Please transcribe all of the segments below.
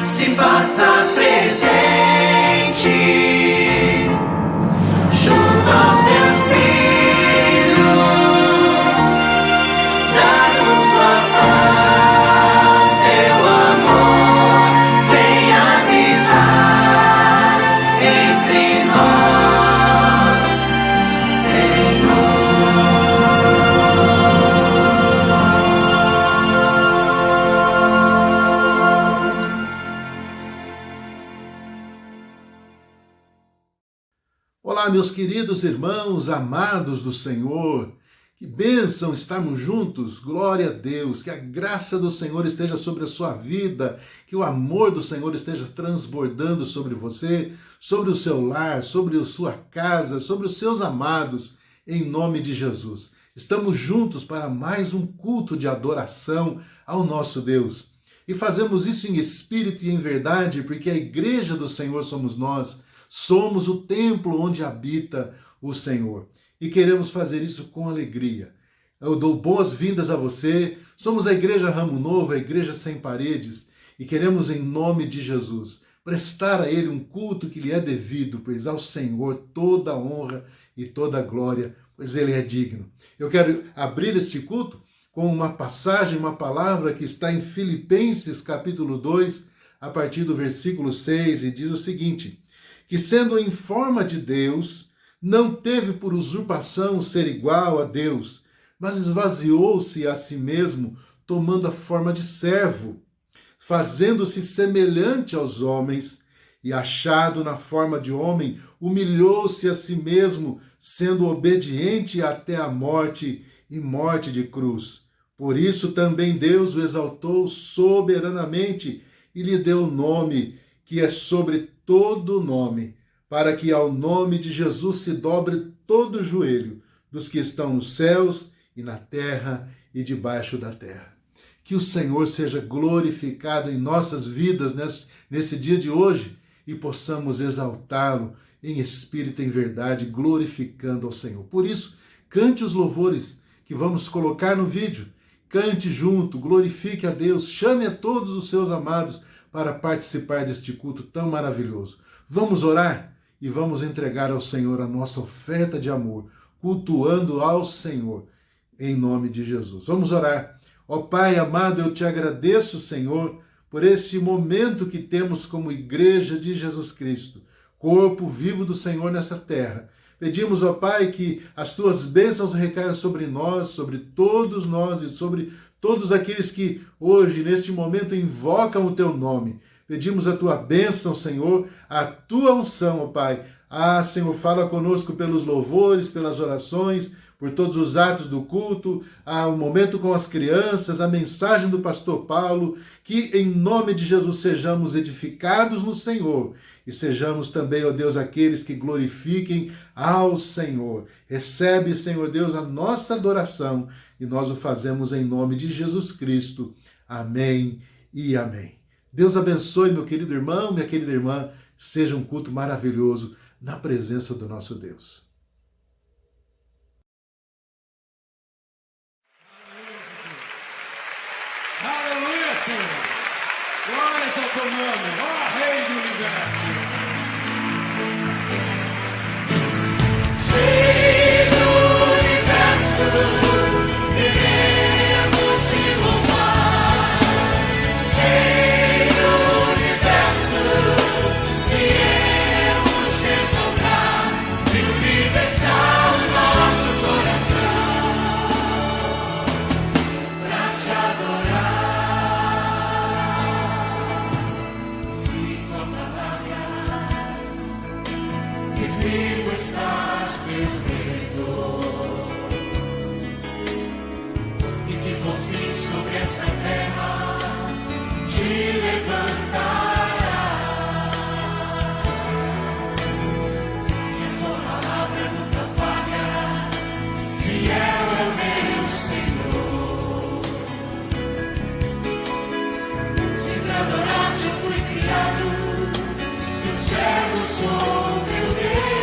se faça presente junto aos teus filhos, dá-nos tua paz, teu amor, vem habitar entre nós, Senhor. Olá, meus queridos irmãos, amados do Senhor, que bênção estarmos juntos, glória a Deus, que a graça do Senhor esteja sobre a sua vida, que o amor do Senhor esteja transbordando sobre você, sobre o seu lar, sobre a sua casa, sobre os seus amados, em nome de Jesus. Estamos juntos para mais um culto de adoração ao nosso Deus. E fazemos isso em espírito e em verdade, porque a igreja do Senhor somos nós. Somos o templo onde habita o Senhor. E queremos fazer isso com alegria. Eu dou boas-vindas a você. Somos a Igreja Ramo Novo, a Igreja Sem Paredes. E queremos, em nome de Jesus, prestar a Ele um culto que lhe é devido, pois ao Senhor toda a honra e toda a glória, pois Ele é digno. Eu quero abrir este culto com uma passagem, uma palavra que está em Filipenses capítulo 2, a partir do versículo 6, e diz o seguinte: que sendo em forma de Deus, não teve por usurpação ser igual a Deus, mas esvaziou-se a si mesmo, tomando a forma de servo, fazendo-se semelhante aos homens, e achado na forma de homem, humilhou-se a si mesmo, sendo obediente até a morte e morte de cruz. Por isso também Deus o exaltou soberanamente e lhe deu o nome que é sobre todo nome, para que ao nome de Jesus se dobre todo o joelho dos que estão nos céus e na terra e debaixo da terra. Que o Senhor seja glorificado em nossas vidas nesse dia de hoje e possamos exaltá-lo em espírito e em verdade, glorificando ao Senhor. Por isso, cante os louvores que vamos colocar no vídeo. Cante junto, glorifique a Deus, chame a todos os seus amados para participar deste culto tão maravilhoso. Vamos orar e vamos entregar ao Senhor a nossa oferta de amor, cultuando ao Senhor, em nome de Jesus. Vamos orar. Ó Pai amado, eu te agradeço, Senhor, por esse momento que temos como Igreja de Jesus Cristo, corpo vivo do Senhor nessa terra. Pedimos, ó Pai, que as tuas bênçãos recaiam sobre nós, sobre todos nós e sobre todos aqueles que hoje, neste momento, invocam o teu nome. Pedimos a tua bênção, Senhor, a tua unção, ó Pai. Senhor, fala conosco pelos louvores, pelas orações, por todos os atos do culto, o momento com as crianças, a mensagem do pastor Paulo, que em nome de Jesus sejamos edificados no Senhor e sejamos também, ó Deus, aqueles que glorifiquem ao Senhor. Recebe, Senhor Deus, a nossa adoração e nós o fazemos em nome de Jesus Cristo. Amém e amém. Deus abençoe, meu querido irmão, minha querida irmã. Seja um culto maravilhoso na presença do nosso Deus. Aleluia, Senhor! Glórias ao teu nome, ó Rei do Universo! Rei do Universo, queremos te louvar. Rei do Universo, queremos te exaltar. Vivo está o nosso coração pra te adorar. E tua palavra, que vivo estás perfeito, e que por fim sobre esta terra te levantará. E a tua palavra nunca falha, fiel é o meu Senhor. Se pra adorar-te eu fui criado, teu servo sou, meu Deus.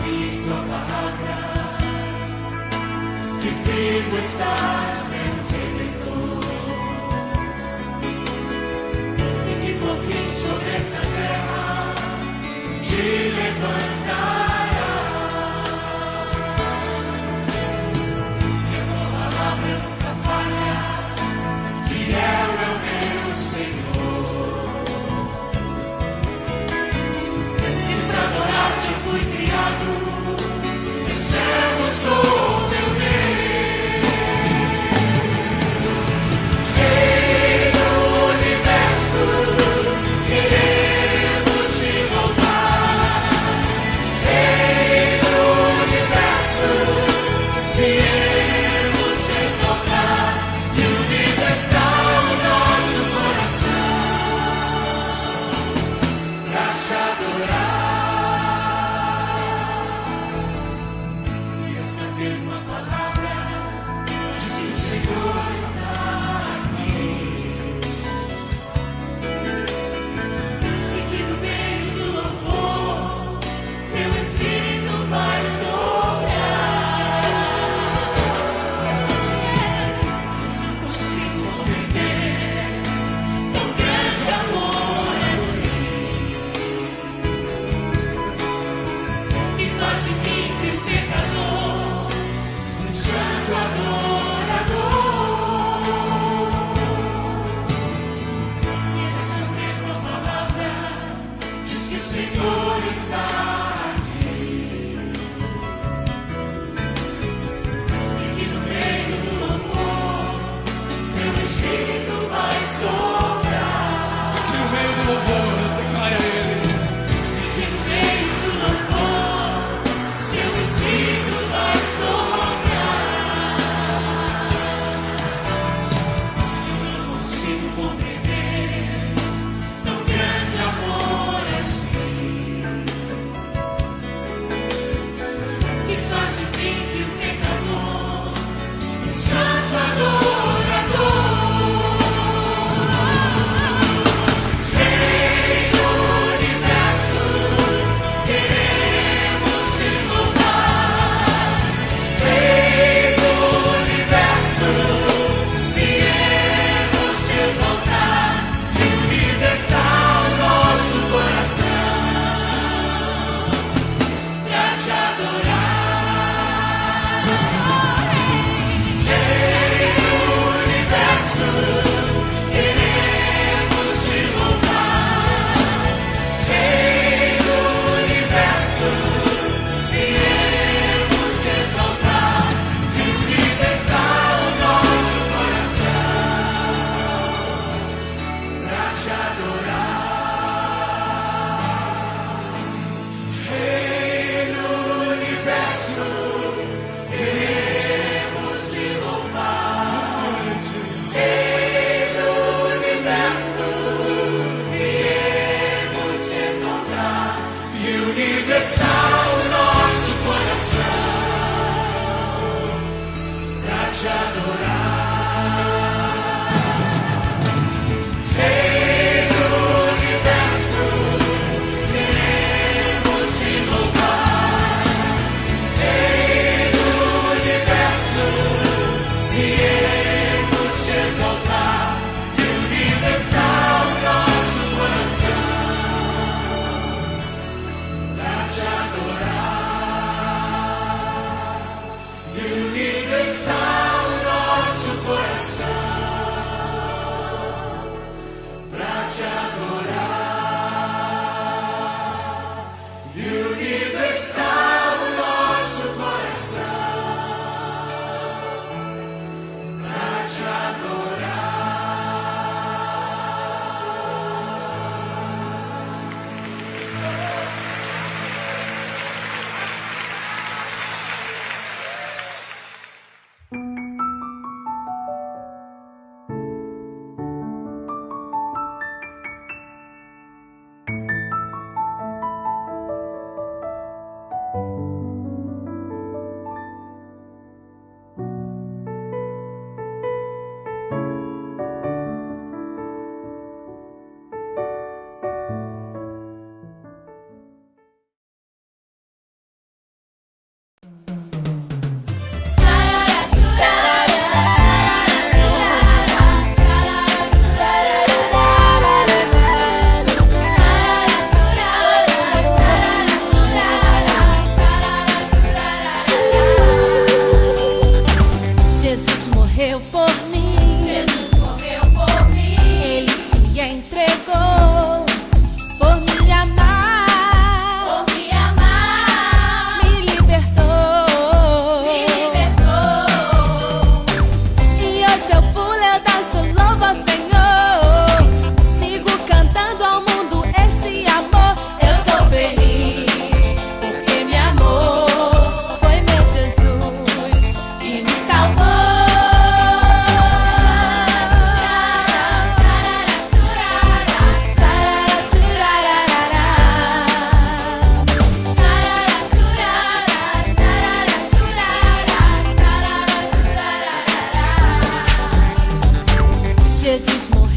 E tua palavra, que vivo estás perfeito, se levantará. E a tua palavra nunca falha, fiel é o meu Senhor. Antes pra adorar-te fui criado, teu servo sou, teu rei. Rei do universo, queremos te louvar. Rei do universo, viemos te exaltar e universal o nosso coração pra te adorar. E esta mesma palavra diz que o Senhor está aqui. E que no meio do louvor, seu Espírito vai soprar. Eu não consigo compreender tão grande amor assim. E faz de mim, filho pecador, um santo adorador. E essa mesma palavra diz que o Senhor está aqui. E que no meio do louvor, seu Espírito vai soprar. Que no meio do louvor, declare a Ele. E que no meio do louvor, seu Espírito vai soprar. Eu não consigo compreender tão grande amor assim.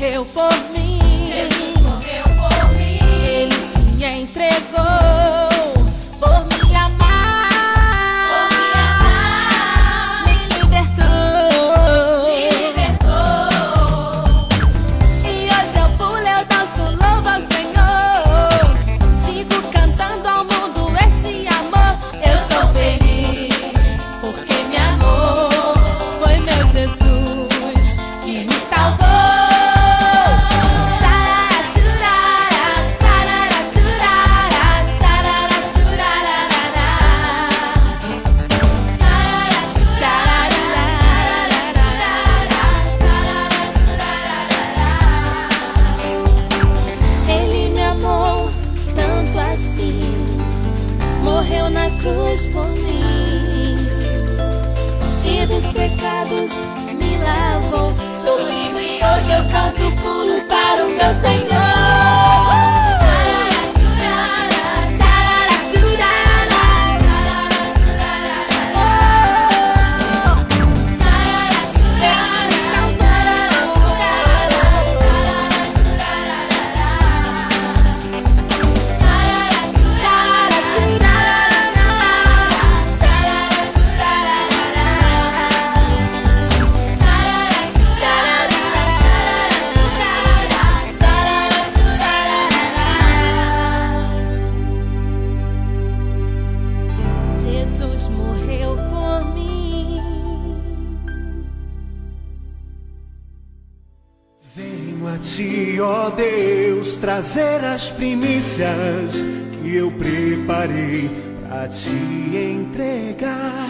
morreu por mim. Ele se entregou por me amar, me libertou. E hoje eu pulo, eu danço, louvo ao Senhor. Sigo cantando ao mundo esse amor. Eu sou feliz porque me amou. Foi meu Jesus que me salvou. Morreu na cruz por mim e dos pecados me lavou. Sou livre e hoje eu canto, pulo para o meu Senhor. Jesus morreu por mim. Venho a ti, ó Deus, trazer as primícias que eu preparei pra te entregar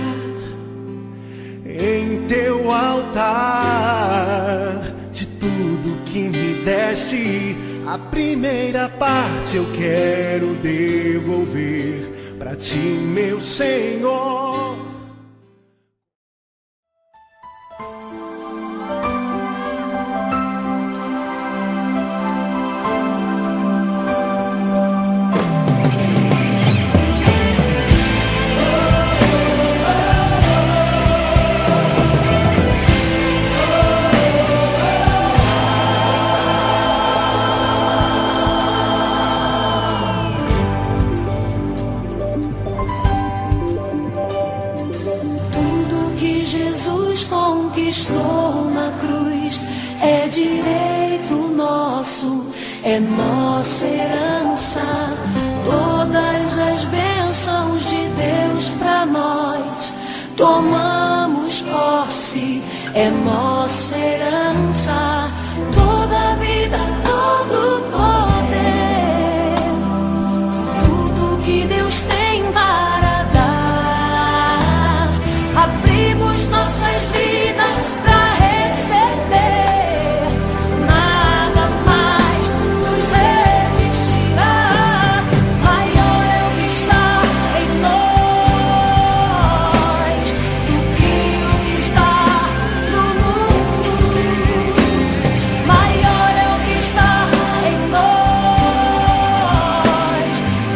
em teu altar. De tudo que me deste, a primeira parte eu quero devolver pra ti, meu Senhor. Conquistou na cruz, é direito nosso, é nossa herança. Todas as bênçãos de Deus pra nós, tomamos posse, é nossa herança. Toda vida, todo poder, tudo que Deus tem para dar, abrimos nossas vidas pra receber. Nada mais nos resistirá. Maior é o que está em nós do que o que está no mundo. Maior é o que está em nós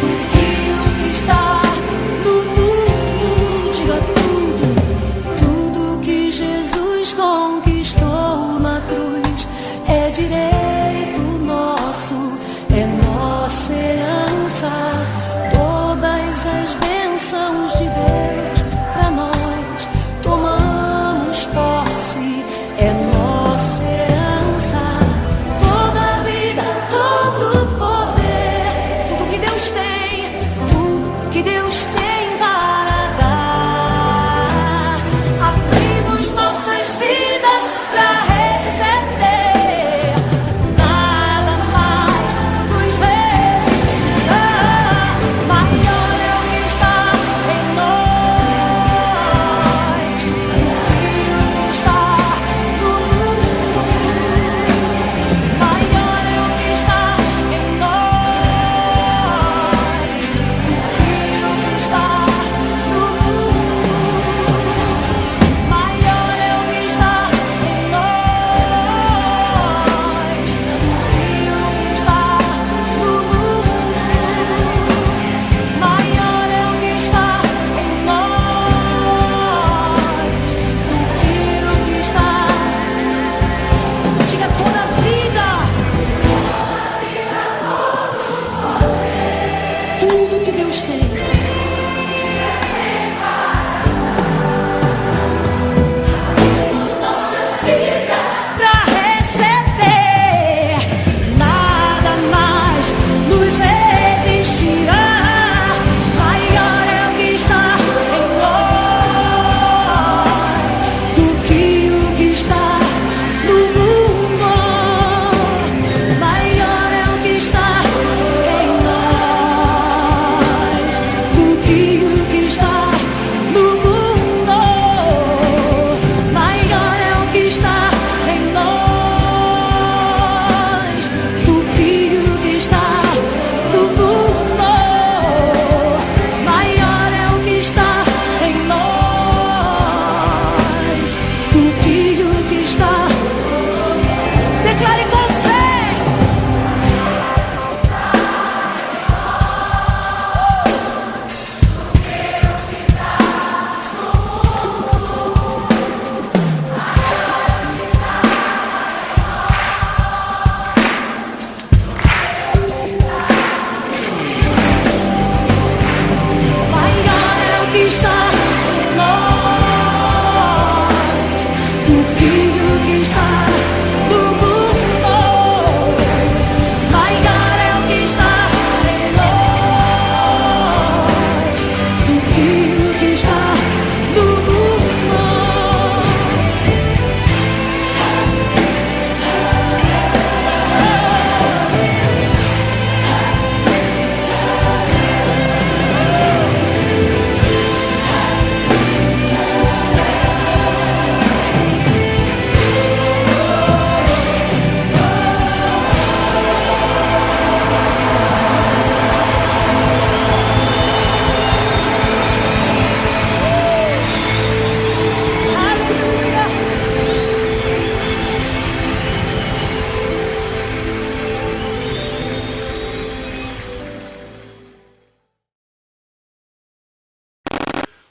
do que o que está no mundo. Diga tudo que Jesus conquistou na cruz, é direito nosso, é nossa herança. Todas as bênçãos de Deus pra nós, tomamos posse, é nossa herança. Toda vida, todo poder, tudo que Deus tem, tudo que Deus tem para dar, abrimos nossas vidas pra receber. Nada mais nos resistirá.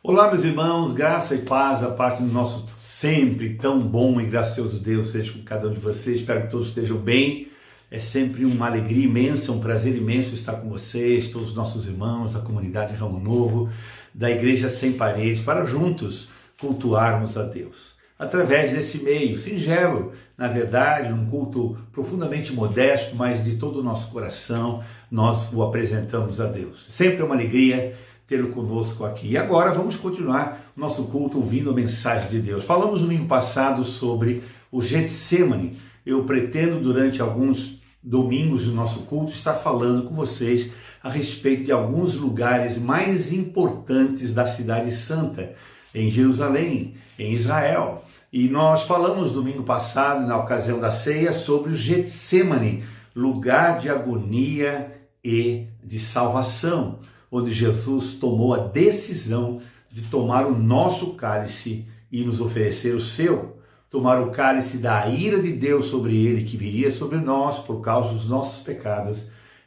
Olá, meus irmãos, graça e paz da parte do nosso sempre tão bom e gracioso Deus seja com cada um de vocês. Espero que todos estejam bem. É sempre uma alegria imensa, um prazer imenso estar com vocês, todos os nossos irmãos da comunidade Ramo Novo, da Igreja Sem Paredes, para juntos cultuarmos a Deus. Através desse meio singelo, na verdade, um culto profundamente modesto, mas de todo o nosso coração, nós o apresentamos a Deus. Sempre é uma alegria tê-lo conosco aqui. E agora vamos continuar o nosso culto ouvindo a mensagem de Deus. Falamos no domingo passado sobre o Getsemane. Eu pretendo, durante alguns domingos do nosso culto, estar falando com vocês a respeito de alguns lugares mais importantes da Cidade Santa, em Jerusalém, em Israel. E nós falamos domingo passado, na ocasião da ceia, sobre o Getsemane, lugar de agonia e de salvação, onde Jesus tomou a decisão de tomar o nosso cálice e nos oferecer o seu. Tomar o cálice da ira de Deus sobre ele, que viria sobre nós por causa dos nossos pecados,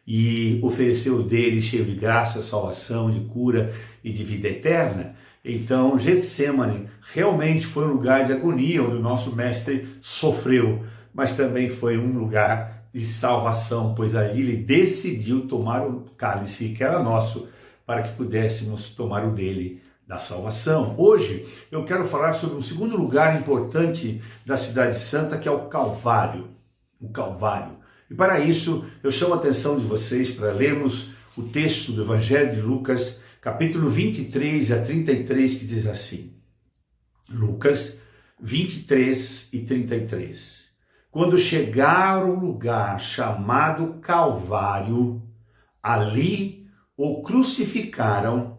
e oferecer o dele cheio de graça, salvação, de cura e de vida eterna. Então, Getsemane realmente foi um lugar de agonia, onde o nosso mestre sofreu, mas também foi um lugar de salvação, pois ali ele decidiu tomar o cálice que era nosso, para que pudéssemos tomar o dele da salvação. Hoje eu quero falar sobre um segundo lugar importante da Cidade Santa, que é o Calvário. O Calvário. E para isso eu chamo a atenção de vocês para lermos o texto do Evangelho de Lucas, capítulo 23 a 33, que diz assim. Lucas 23 e 33. Quando chegaram ao lugar chamado Calvário, ali o crucificaram,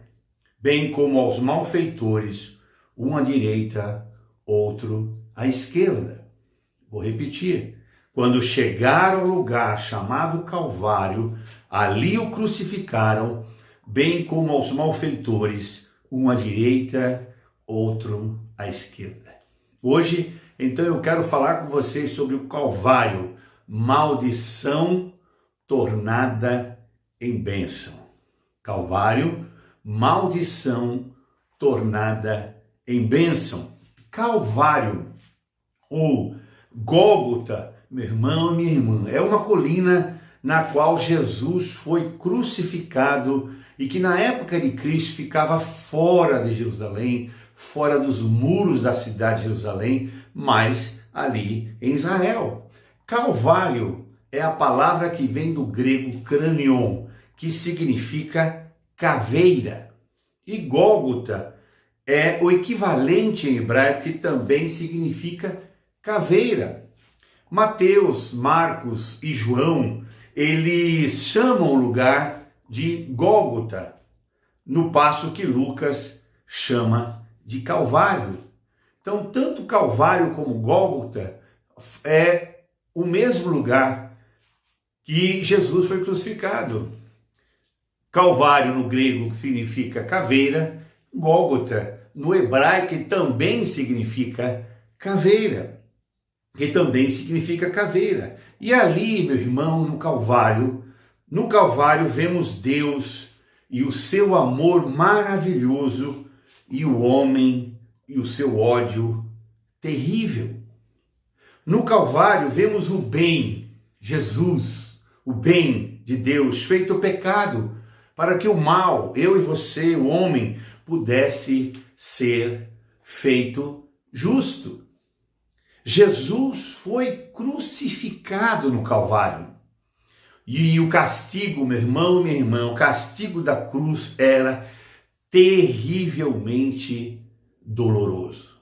bem como aos malfeitores, um à direita, outro à esquerda. Vou repetir. Quando chegaram ao lugar chamado Calvário, ali o crucificaram, bem como aos malfeitores, um à direita, outro à esquerda. Hoje, então, eu quero falar com vocês sobre o Calvário, maldição tornada em bênção. Calvário, maldição tornada em bênção. Calvário, ou Gólgota, meu irmão e minha irmã, é uma colina na qual Jesus foi crucificado e que na época de Cristo ficava fora de Jerusalém, fora dos muros da cidade de Jerusalém, mas ali em Israel. Calvário é a palavra que vem do grego cranion, que significa caveira. E Gólgota é o equivalente em hebraico, que também significa caveira. Mateus, Marcos e João, eles chamam o lugar de Gólgota, no passo que Lucas chama de Calvário. Então, tanto Calvário como Gólgota é o mesmo lugar que Jesus foi crucificado. Calvário no grego significa caveira, Gólgota no hebraico também significa caveira, que também significa caveira. E ali, meu irmão, no Calvário vemos Deus e o seu amor maravilhoso e o homem e o seu ódio terrível. No Calvário vemos o bem, Jesus, o bem de Deus feito pecado, para que o mal, eu e você, o homem, pudesse ser feito justo. Jesus foi crucificado no Calvário. E o castigo, meu irmão, minha irmã, o castigo da cruz era terrivelmente doloroso.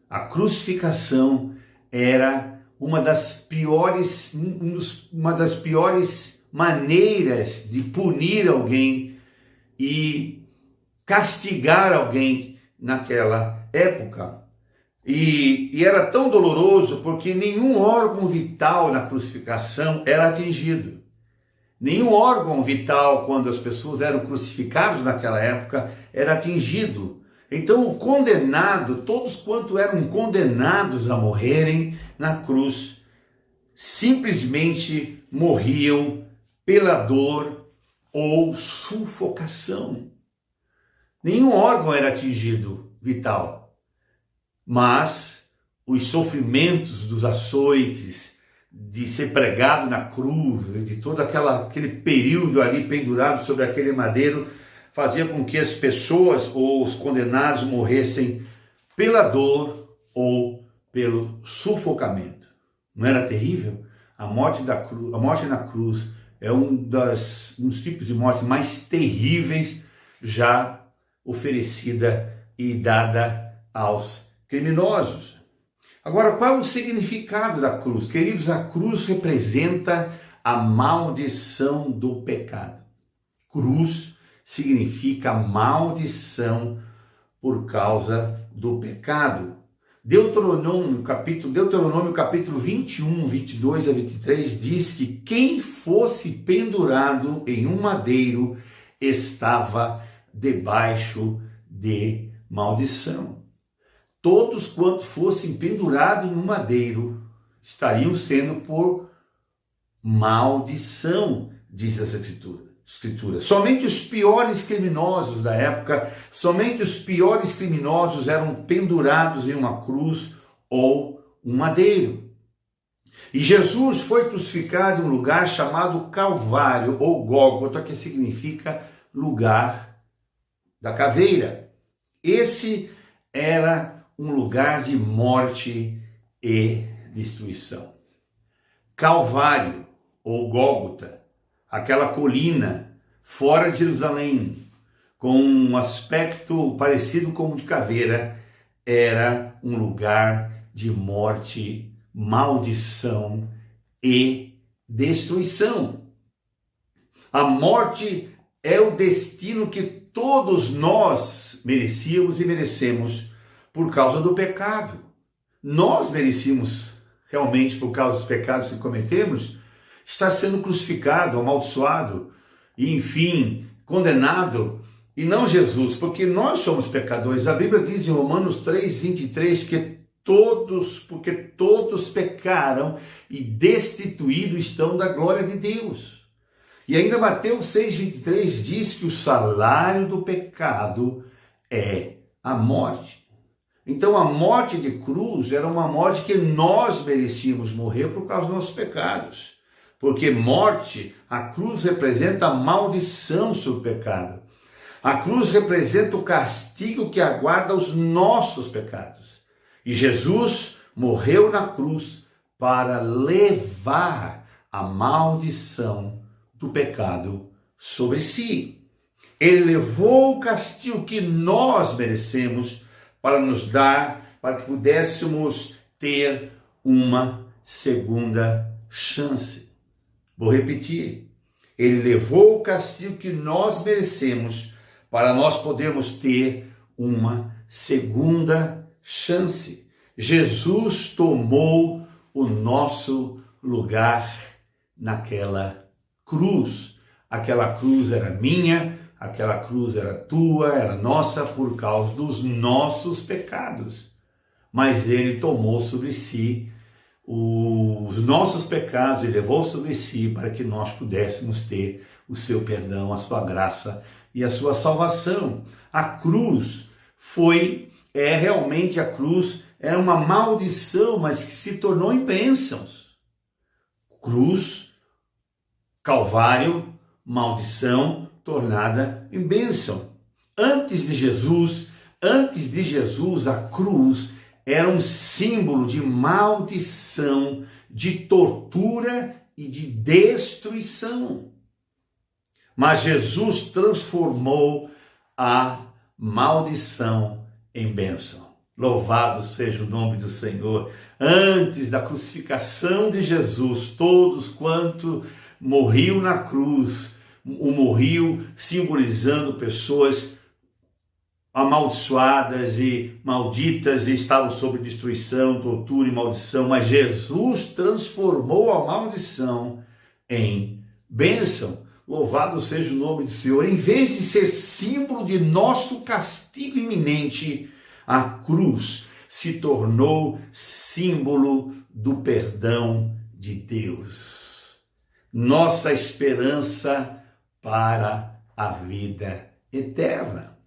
A crucificação era uma das piores maneiras de punir alguém e castigar alguém naquela época. E era tão doloroso porque nenhum órgão vital na crucificação era atingido. Nenhum órgão vital, quando as pessoas eram crucificadas naquela época, era atingido. Então o condenado, todos quanto eram condenados a morrerem na cruz, simplesmente morriam pela dor ou sufocação. Nenhum órgão era atingido vital, mas os sofrimentos dos açoites, de ser pregado na cruz, de todo aquele período ali pendurado sobre aquele madeiro, fazia com que as pessoas ou os condenados morressem pela dor ou pelo sufocamento. Não era terrível? A morte na cruz é um dos tipos de morte mais terríveis já oferecida e dada aos criminosos. Agora, qual é o significado da cruz? Queridos, a cruz representa a maldição do pecado. Cruz significa maldição por causa do pecado. Deuteronômio capítulo 21, 22 a 23 diz que quem fosse pendurado em um madeiro estava debaixo de maldição. Todos quantos fossem pendurados no madeiro estariam sendo por maldição, diz as Escrituras. Somente os piores criminosos da época, somente os piores criminosos eram pendurados em uma cruz ou um madeiro. E Jesus foi crucificado em um lugar chamado Calvário ou Gólgota, que significa lugar da caveira. Esse era um lugar de morte e destruição. Calvário ou Gólgota, aquela colina fora de Jerusalém, com um aspecto parecido com o de caveira, era um lugar de morte, maldição e destruição. A morte é o destino que todos nós merecíamos e merecemos por causa do pecado. Nós merecíamos realmente, por causa dos pecados que cometemos, estar sendo crucificado, amaldiçoado e, enfim, condenado, e não Jesus, porque nós somos pecadores. A Bíblia diz em Romanos 3, 23 que porque todos pecaram e destituídos estão da glória de Deus. E ainda Mateus 6, 23 diz que o salário do pecado é a morte. Então a morte de cruz era uma morte que nós merecíamos morrer por causa dos nossos pecados. Porque morte, a cruz representa a maldição sobre o pecado. A cruz representa o castigo que aguarda os nossos pecados. E Jesus morreu na cruz para levar a maldição do pecado sobre si. Ele levou o castigo que nós merecemos para nos dar, para que pudéssemos ter uma segunda chance. Vou repetir. Ele levou o castigo que nós merecemos para nós podermos ter uma segunda chance. Jesus tomou o nosso lugar naquela cruz. Aquela cruz era minha, aquela cruz era tua, era nossa por causa dos nossos pecados. Mas ele tomou sobre si os nossos pecados e levou sobre si para que nós pudéssemos ter o seu perdão, a sua graça e a sua salvação. A cruz realmente a cruz era uma maldição, mas que se tornou em bênçãos. Cruz, Calvário, maldição tornada em bênção. Antes de Jesus, a cruz era um símbolo de maldição, de tortura e de destruição. Mas Jesus transformou a maldição em bênção. Louvado seja o nome do Senhor. Antes da crucificação de Jesus, todos quanto morriam na cruz, o morriam simbolizando pessoas amaldiçoadas e malditas e estavam sob destruição, tortura e maldição, mas Jesus transformou a maldição em bênção. Louvado seja o nome do Senhor. Em vez de ser símbolo de nosso castigo iminente, a cruz se tornou símbolo do perdão de Deus. Nossa esperança para a vida eterna.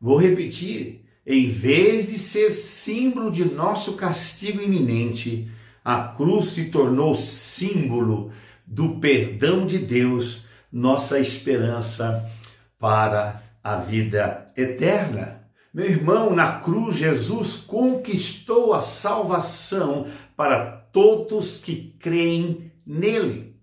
Vou repetir. Em vez de ser símbolo de nosso castigo iminente, a cruz se tornou símbolo do perdão de Deus, nossa esperança para a vida eterna. Meu irmão, na cruz, Jesus conquistou a salvação para todos que creem nele.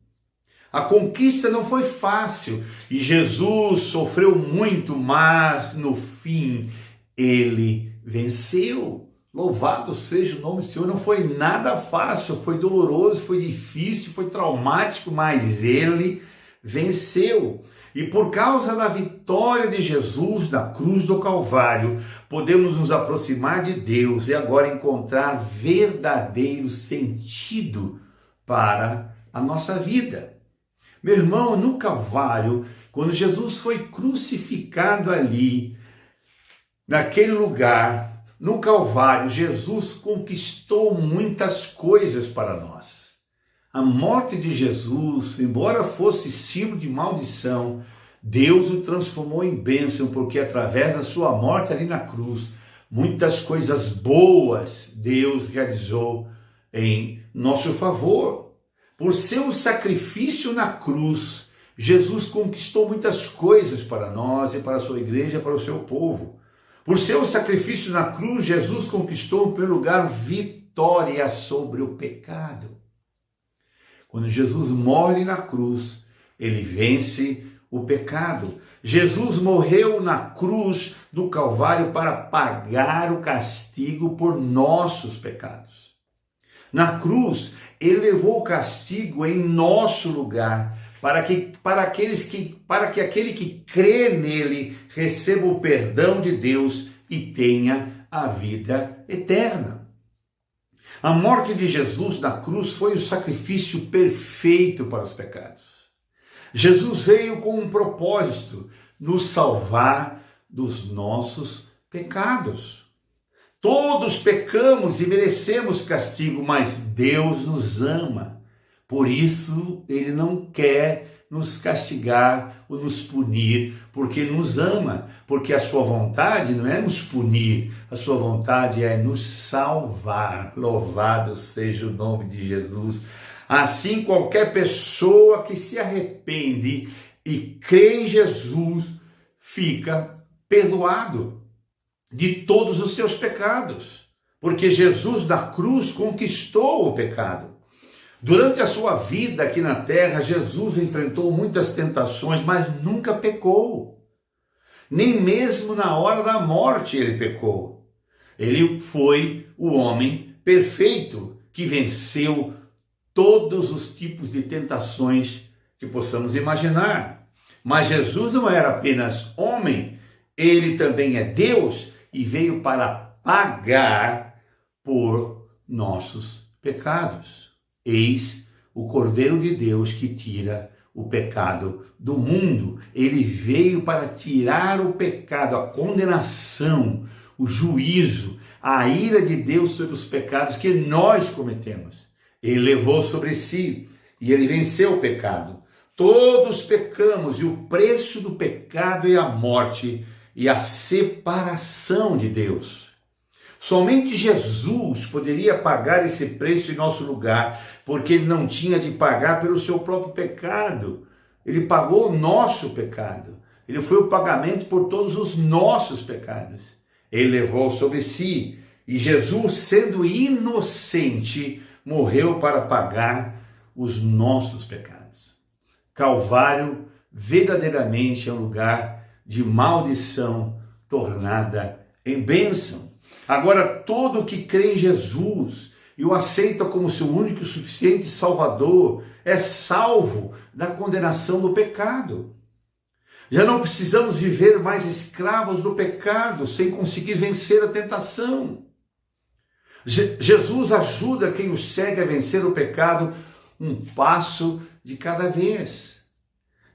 A conquista não foi fácil e Jesus sofreu muito, mas no fim ele venceu. Louvado seja o nome do Senhor. Não foi nada fácil, foi doloroso, foi difícil, foi traumático, mas ele venceu. E por causa da vitória de Jesus na cruz do Calvário, podemos nos aproximar de Deus e agora encontrar verdadeiro sentido para a nossa vida. Meu irmão, no Calvário, quando Jesus foi crucificado ali, naquele lugar, no Calvário, Jesus conquistou muitas coisas para nós. A morte de Jesus, embora fosse símbolo de maldição, Deus o transformou em bênção, porque através da sua morte ali na cruz, muitas coisas boas Deus realizou em nosso favor. Por seu sacrifício na cruz, Jesus conquistou muitas coisas para nós e para a sua igreja, para o seu povo. Por seu sacrifício na cruz, Jesus conquistou, em primeiro lugar, vitória sobre o pecado. Quando Jesus morre na cruz, ele vence o pecado. Jesus morreu na cruz do Calvário para pagar o castigo por nossos pecados. Na cruz, ele levou o castigo em nosso lugar, para que aquele que crê nele receba o perdão de Deus e tenha a vida eterna. A morte de Jesus na cruz foi o sacrifício perfeito para os pecados. Jesus veio com um propósito, nos salvar dos nossos pecados. Todos pecamos e merecemos castigo, mas Deus nos ama. Por isso, ele não quer nos castigar ou nos punir, porque nos ama, porque a sua vontade não é nos punir, a sua vontade é nos salvar. Louvado seja o nome de Jesus. Assim, qualquer pessoa que se arrepende e crê em Jesus fica perdoado de todos os seus pecados, porque Jesus na cruz conquistou o pecado. Durante a sua vida aqui na terra, Jesus enfrentou muitas tentações, mas nunca pecou. Nem mesmo na hora da morte ele pecou. Ele foi o homem perfeito que venceu todos os tipos de tentações que possamos imaginar. Mas Jesus não era apenas homem, ele também é Deus e veio para pagar por nossos pecados. Eis o Cordeiro de Deus que tira o pecado do mundo. Ele veio para tirar o pecado, a condenação, o juízo, a ira de Deus sobre os pecados que nós cometemos. Ele levou sobre si e ele venceu o pecado. Todos pecamos e o preço do pecado é a morte e a separação de Deus. Somente Jesus poderia pagar esse preço em nosso lugar, porque ele não tinha de pagar pelo seu próprio pecado. Ele pagou o nosso pecado. Ele foi o pagamento por todos os nossos pecados. Ele levou sobre si. E Jesus, sendo inocente, morreu para pagar os nossos pecados. Calvário verdadeiramente é um lugar de maldição tornada em bênção. Agora, todo que crê em Jesus e o aceita como seu único e suficiente Salvador é salvo da condenação do pecado. Já não precisamos viver mais escravos do pecado sem conseguir vencer a tentação. Jesus ajuda quem o segue a vencer o pecado um passo de cada vez.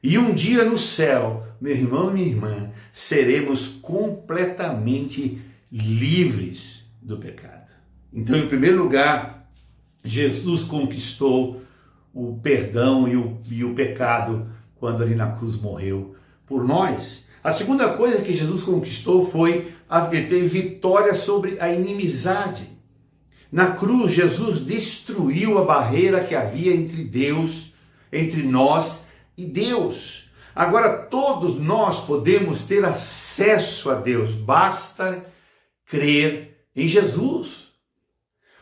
E um dia no céu, meu irmão e minha irmã, seremos completamente livres do pecado. Então, em primeiro lugar, Jesus conquistou o perdão e o pecado quando ali na cruz morreu por nós. A segunda coisa que Jesus conquistou foi a que teve vitória sobre a inimizade. Na cruz, Jesus destruiu a barreira que havia entre Deus, entre nós e Deus. Agora todos nós podemos ter acesso a Deus, basta crer em Jesus.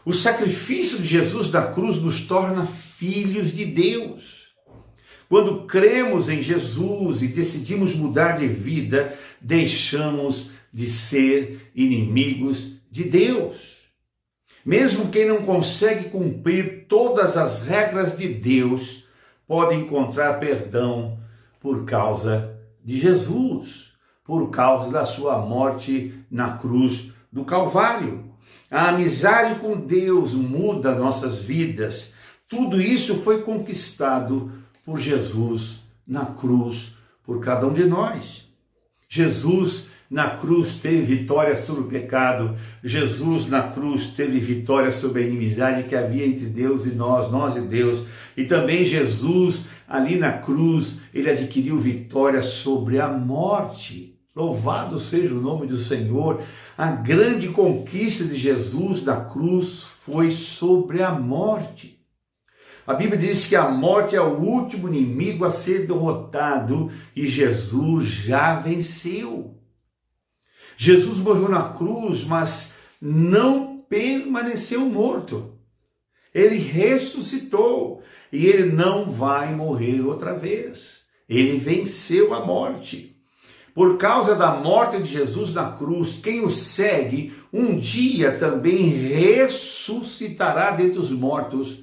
O sacrifício de Jesus na cruz nos torna filhos de Deus. Quando cremos em Jesus e decidimos mudar de vida, deixamos de ser inimigos de Deus. Mesmo quem não consegue cumprir todas as regras de Deus, pode encontrar perdão por causa de Jesus, por causa da sua morte na cruz do Calvário. A amizade com Deus muda nossas vidas. Tudo isso foi conquistado por Jesus na cruz, por cada um de nós. Jesus na cruz teve vitória sobre o pecado. Jesus na cruz teve vitória sobre a inimizade que havia entre Deus e nós e Deus. E também Jesus, ali na cruz, ele adquiriu vitória sobre a morte. Louvado seja o nome do Senhor. A grande conquista de Jesus na cruz foi sobre a morte. A Bíblia diz que a morte é o último inimigo a ser derrotado e Jesus já venceu. Jesus morreu na cruz, mas não permaneceu morto. Ele ressuscitou e ele não vai morrer outra vez. Ele venceu a morte. Por causa da morte de Jesus na cruz, quem o segue um dia também ressuscitará dentre os mortos,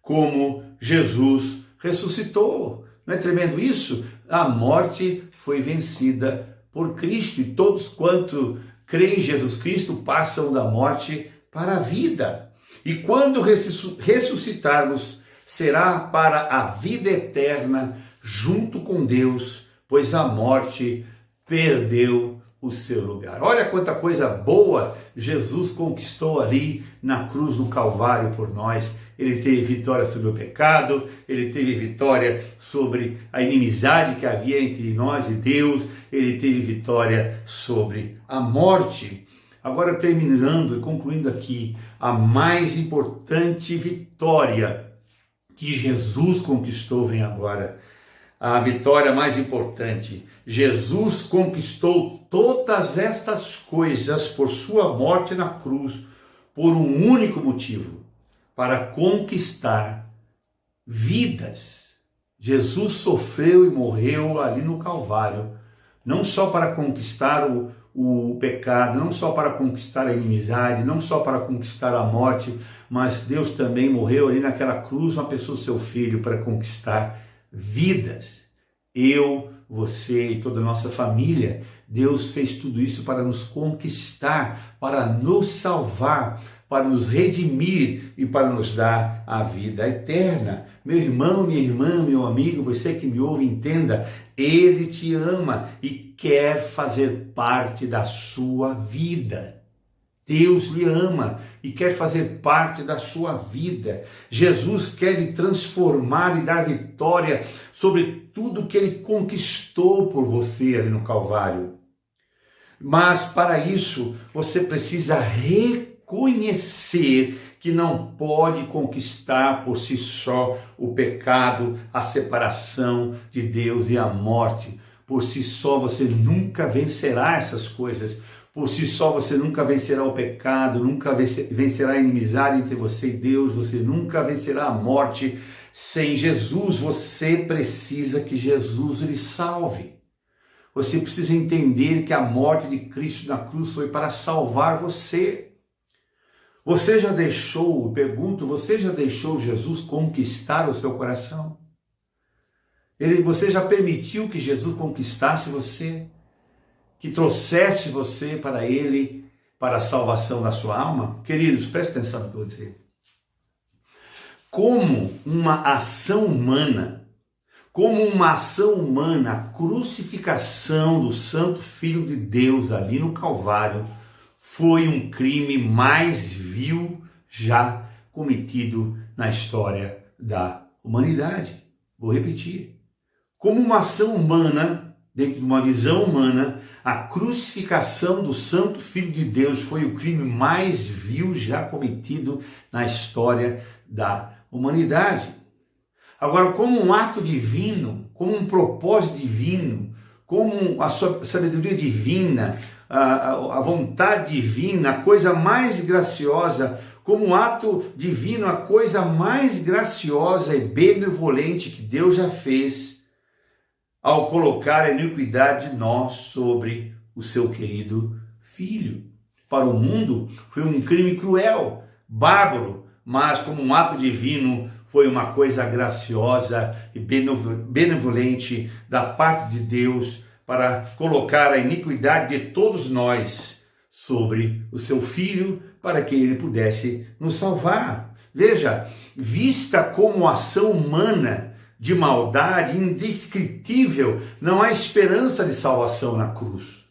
como Jesus ressuscitou. Não é tremendo isso? A morte foi vencida por Cristo, e todos quanto creem em Jesus Cristo passam da morte para a vida. E quando ressuscitarmos, será para a vida eterna junto com Deus, pois a morte perdeu o seu lugar. Olha quanta coisa boa Jesus conquistou ali na cruz do Calvário por nós. Ele teve vitória sobre o pecado, ele teve vitória sobre a inimizade que havia entre nós e Deus, ele teve vitória sobre a morte. Agora, terminando e concluindo aqui, a mais importante vitória que Jesus conquistou vem agora. A vitória mais importante. Jesus conquistou todas estas coisas por sua morte na cruz, por um único motivo: para conquistar vidas. Jesus sofreu e morreu ali no Calvário, não só para conquistar o pecado, não só para conquistar a inimizade, não só para conquistar a morte, mas Deus também morreu ali naquela cruz, uma pessoa, seu filho, para conquistar vidas. Eu, você e toda a nossa família, Deus fez tudo isso para nos conquistar, para nos salvar, para nos redimir e para nos dar a vida eterna. Meu irmão, minha irmã, meu amigo, você que me ouve, entenda, Ele te ama e quer fazer parte da sua vida. Deus lhe ama e quer fazer parte da sua vida. Jesus quer lhe transformar e dar vitória sobre tudo que Ele conquistou por você ali no Calvário. Mas para isso, você precisa reconhecer que não pode conquistar por si só o pecado, a separação de Deus e a morte. Por si só você nunca vencerá essas coisas. Por si só você nunca vencerá o pecado, nunca vencerá a inimizade entre você e Deus, você nunca vencerá a morte. Sem Jesus, você precisa que Jesus lhe salve. Você precisa entender que a morte de Cristo na cruz foi para salvar você. Você já deixou, pergunto, você já deixou Jesus conquistar o seu coração? Você já permitiu que Jesus conquistasse você? Que trouxesse você para Ele, para a salvação da sua alma? Queridos, preste atenção no que eu vou dizer. Como uma ação humana, a crucificação do Santo Filho de Deus ali no Calvário foi um crime mais vil já cometido na história da humanidade. Vou repetir. Como uma ação humana, dentro de uma visão humana, a crucificação do Santo Filho de Deus foi o crime mais vil já cometido na história da humanidade. Agora, como um ato divino, como um propósito divino, como a sua sabedoria divina, a vontade divina, a coisa mais graciosa, como um ato divino, a coisa mais graciosa e benevolente que Deus já fez, ao colocar a iniquidade de nós sobre o seu querido Filho. Para o mundo foi um crime cruel, bárbaro, mas como um ato divino foi uma coisa graciosa e benevolente da parte de Deus para colocar a iniquidade de todos nós sobre o seu Filho, para que ele pudesse nos salvar. Veja, vista como ação humana de maldade indescritível, não há esperança de salvação na cruz.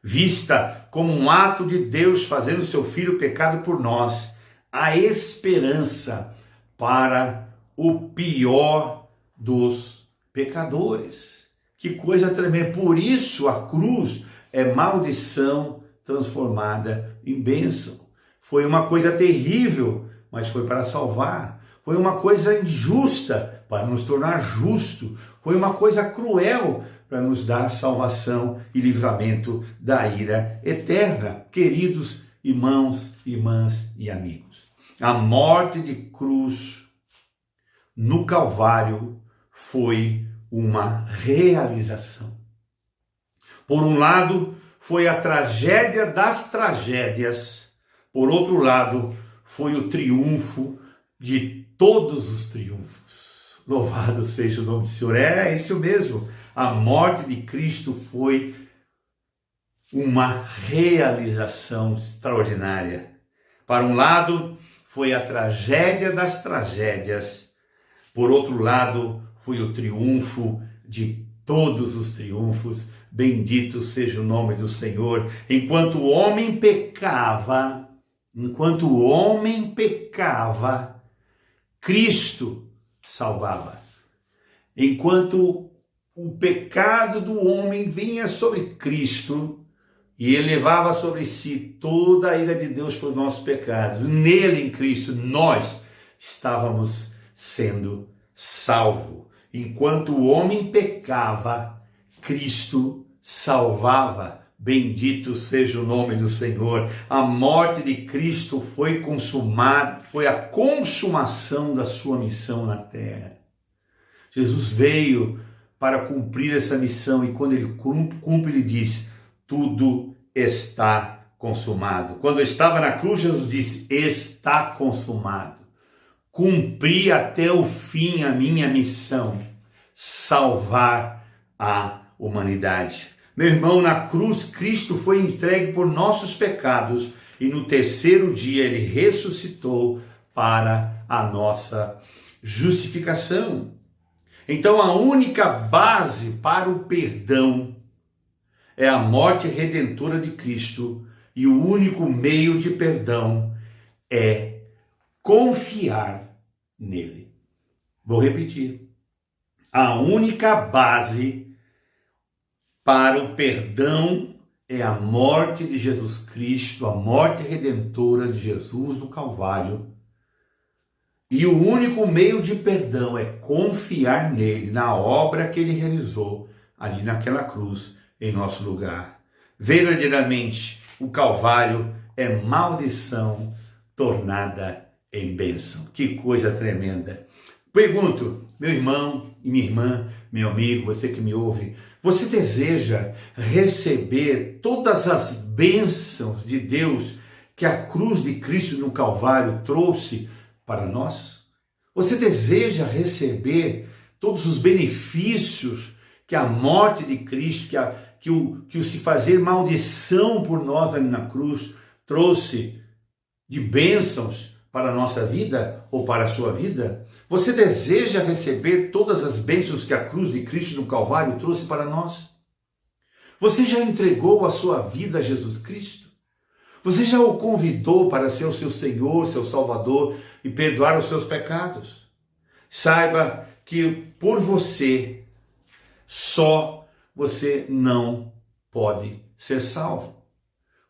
Vista como um ato de Deus fazendo seu Filho pecado por nós, há esperança para o pior dos pecadores. Que coisa tremenda! Por isso a cruz é maldição transformada em bênção. Foi uma coisa terrível, mas foi para salvar. Foi uma coisa injusta para nos tornar justo. Foi uma coisa cruel para nos dar salvação e livramento da ira eterna. Queridos irmãos, irmãs e amigos, a morte de cruz no Calvário foi uma realização. Por um lado, foi a tragédia das tragédias. Por outro lado, foi o triunfo de todos os triunfos. Louvado seja o nome do Senhor. É isso mesmo. A morte de Cristo foi uma realização extraordinária. Para um lado, foi a tragédia das tragédias. Por outro lado, foi o triunfo de todos os triunfos. Bendito seja o nome do Senhor. Enquanto o homem pecava, Cristo salvava. Enquanto o pecado do homem vinha sobre Cristo, e ele levava sobre si toda a ira de Deus por nossos pecados, nele, em Cristo, nós estávamos sendo salvos. Enquanto o homem pecava, Cristo salvava. Bendito seja o nome do Senhor. A morte de Cristo foi consumada, foi a consumação da sua missão na terra. Jesus veio para cumprir essa missão e quando ele cumpre, ele diz: tudo está consumado. Quando eu estava na cruz, Jesus disse: está consumado. Cumpri até o fim a minha missão, salvar a humanidade. Meu irmão, na cruz, Cristo foi entregue por nossos pecados e no terceiro dia ele ressuscitou para a nossa justificação. Então, a única base para o perdão é a morte redentora de Cristo e o único meio de perdão é confiar nele. Vou repetir. A única base para o perdão é a morte de Jesus Cristo, a morte redentora de Jesus no Calvário. E o único meio de perdão é confiar nele, na obra que ele realizou ali naquela cruz em nosso lugar. Verdadeiramente, o Calvário é maldição tornada em bênção. Que coisa tremenda. Pergunto, meu irmão e minha irmã, meu amigo, você que me ouve, você deseja receber todas as bênçãos de Deus que a cruz de Cristo no Calvário trouxe para nós? Você deseja receber todos os benefícios que a morte de Cristo, que o se fazer maldição por nós ali na cruz trouxe de bênçãos para a nossa vida ou para a sua vida? Você deseja receber todas as bênçãos que a cruz de Cristo no Calvário trouxe para nós? Você já entregou a sua vida a Jesus Cristo? Você já o convidou para ser o seu Senhor, seu Salvador e perdoar os seus pecados? Saiba que por você só você não pode ser salvo.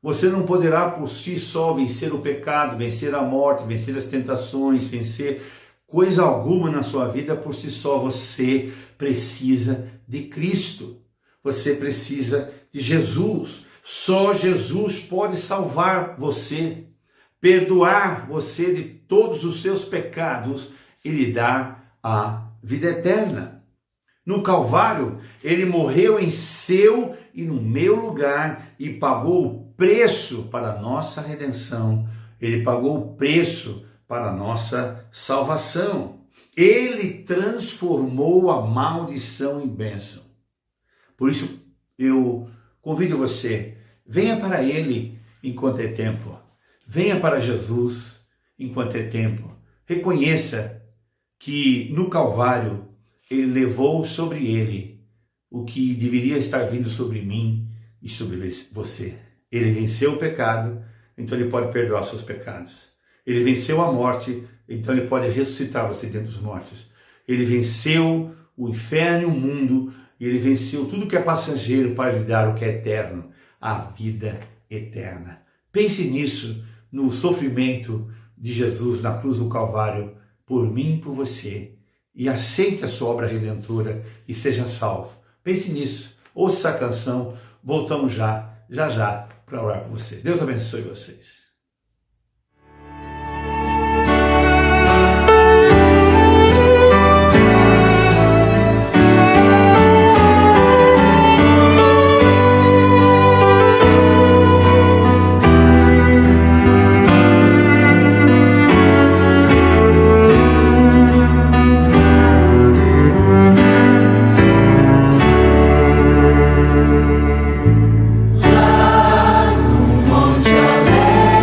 Você não poderá por si só vencer o pecado, vencer a morte, vencer as tentações, vencer coisa alguma na sua vida por si só. Você precisa de Cristo. Você precisa de Jesus. Só Jesus pode salvar você, perdoar você de todos os seus pecados e lhe dar a vida eterna. No Calvário, ele morreu em seu e no meu lugar e pagou o preço para a nossa redenção. Ele pagou o preço para a nossa salvação. Ele transformou a maldição em bênção. Por isso, eu convido você, venha para ele enquanto é tempo. Venha para Jesus enquanto é tempo. Reconheça que no Calvário ele levou sobre ele o que deveria estar vindo sobre mim e sobre você. Ele venceu o pecado, então ele pode perdoar seus pecados. Ele venceu a morte, então ele pode ressuscitar você dentre os mortos. Ele venceu o inferno e o mundo, e ele venceu tudo que é passageiro para lhe dar o que é eterno, a vida eterna. Pense nisso, no sofrimento de Jesus na cruz do Calvário, por mim e por você, e aceite a sua obra redentora e seja salvo. Pense nisso, ouça essa canção, voltamos já para orar por vocês. Deus abençoe vocês. Monte Alegre.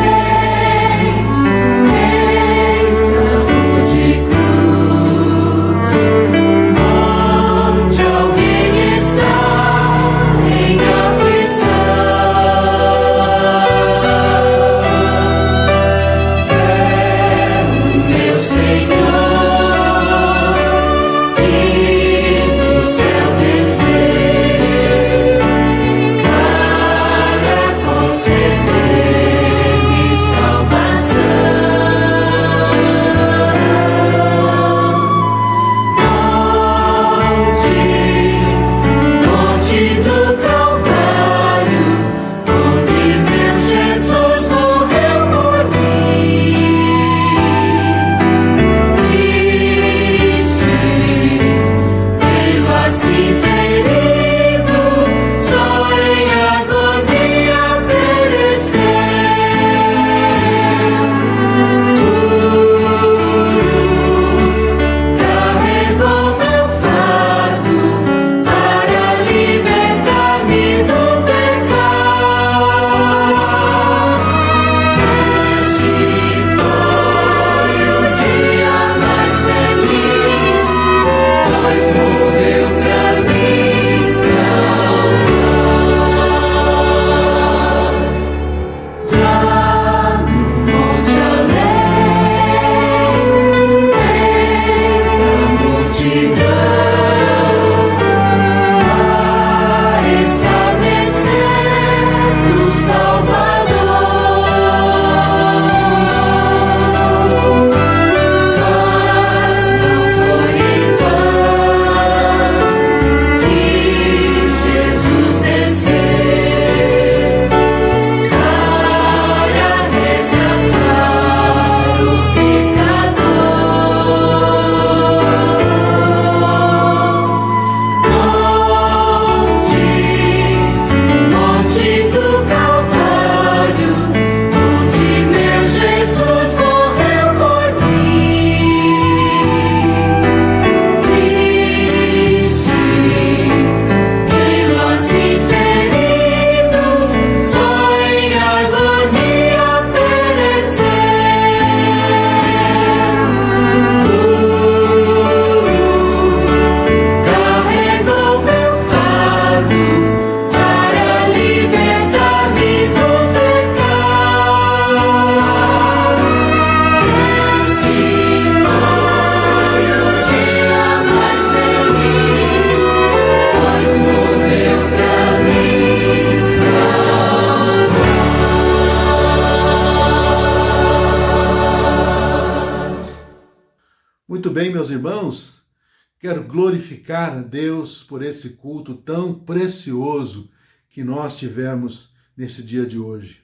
bem, meus irmãos? Quero glorificar a Deus por esse culto tão precioso que nós tivemos nesse dia de hoje.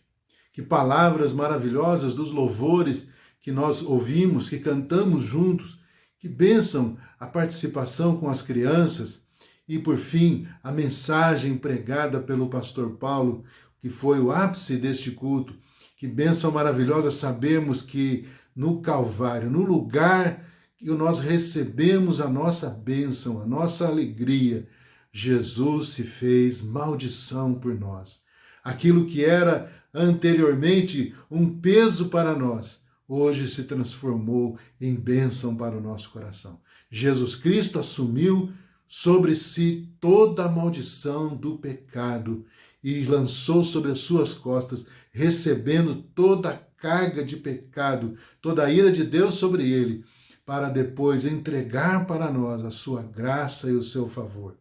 Que palavras maravilhosas dos louvores que nós ouvimos, que cantamos juntos, que bênção a participação com as crianças e, por fim, a mensagem pregada pelo pastor Paulo, que foi o ápice deste culto. Que bênção maravilhosa sabermos que no Calvário, no lugar que nós recebemos a nossa bênção, a nossa alegria, Jesus se fez maldição por nós. Aquilo que era anteriormente um peso para nós, hoje se transformou em bênção para o nosso coração. Jesus Cristo assumiu sobre si toda a maldição do pecado e lançou sobre as suas costas, recebendo toda a carga de pecado, toda a ira de Deus sobre ele, para depois entregar para nós a sua graça e o seu favor.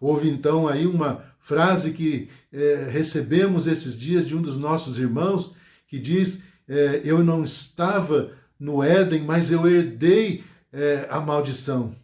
Houve então aí uma frase que recebemos esses dias de um dos nossos irmãos, que diz, eu não estava no Éden, mas eu herdei a maldição.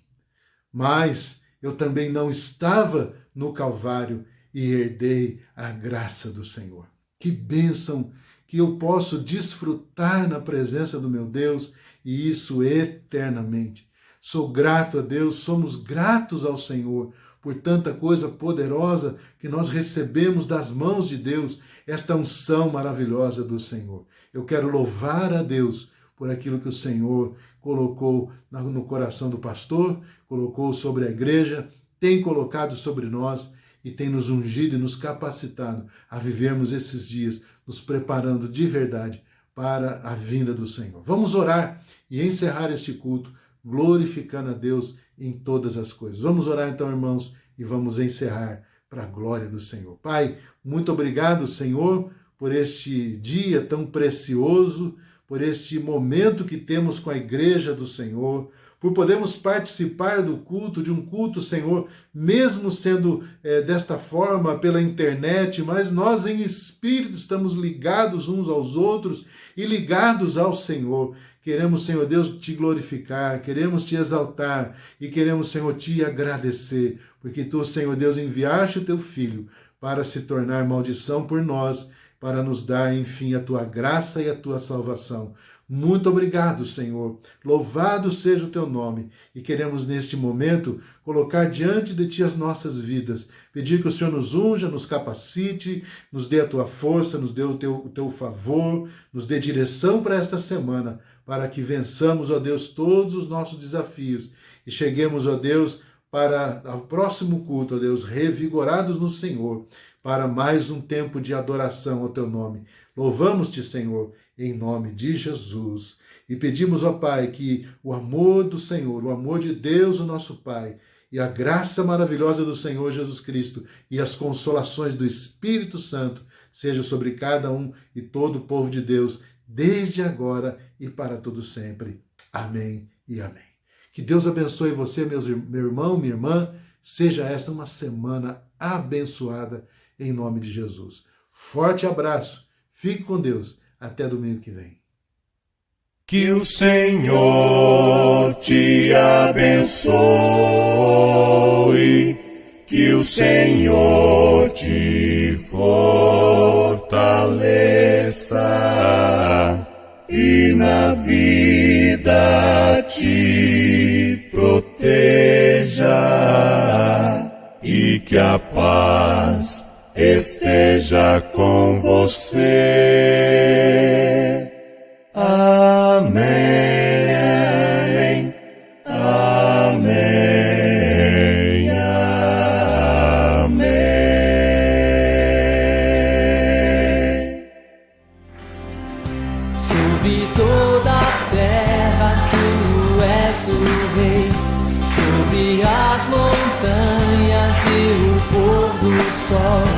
Mas eu também não estava no Calvário e herdei a graça do Senhor. Que bênção que eu posso desfrutar na presença do meu Deus, e isso eternamente. Sou grato a Deus, somos gratos ao Senhor por tanta coisa poderosa que nós recebemos das mãos de Deus, esta unção maravilhosa do Senhor. Eu quero louvar a Deus por aquilo que o Senhor colocou no coração do pastor, colocou sobre a igreja, tem colocado sobre nós e tem nos ungido e nos capacitado a vivermos esses dias, nos preparando de verdade para a vinda do Senhor. Vamos orar e encerrar este culto, glorificando a Deus em todas as coisas. Vamos orar então, irmãos, e vamos encerrar para a glória do Senhor. Pai, muito obrigado, Senhor, por este dia tão precioso, por este momento que temos com a igreja do Senhor, por podermos participar do culto, de um culto, Senhor, mesmo sendo desta forma pela internet, mas nós em espírito estamos ligados uns aos outros e ligados ao Senhor. Queremos, Senhor Deus, te glorificar, queremos te exaltar e queremos, Senhor, te agradecer, porque tu, Senhor Deus, enviaste o teu Filho para se tornar maldição por nós, para nos dar, enfim, a tua graça e a tua salvação. Muito obrigado, Senhor. Louvado seja o teu nome. E queremos, neste momento, colocar diante de ti as nossas vidas. Pedir que o Senhor nos unja, nos capacite, nos dê a tua força, nos dê o teu favor, nos dê direção para esta semana, para que vençamos, ó Deus, todos os nossos desafios e cheguemos, ó Deus, para o próximo culto, ó Deus, revigorados no Senhor, para mais um tempo de adoração ao teu nome. Louvamos-te, Senhor, em nome de Jesus. E pedimos, ó Pai, que o amor do Senhor, o amor de Deus, o nosso Pai, e a graça maravilhosa do Senhor Jesus Cristo e as consolações do Espírito Santo seja sobre cada um e todo o povo de Deus, desde agora e para todo sempre. Amém e amém. Que Deus abençoe você, meu irmão, minha irmã. Seja esta uma semana abençoada em nome de Jesus. Forte abraço. Fique com Deus. Até domingo que vem. Que o Senhor te abençoe, que o Senhor te fortaleça e na vida te proteja e que a paz esteja com você. Amém. Amém. Amém. Sobre toda a terra tu és o rei, sobre as montanhas e o pôr do sol.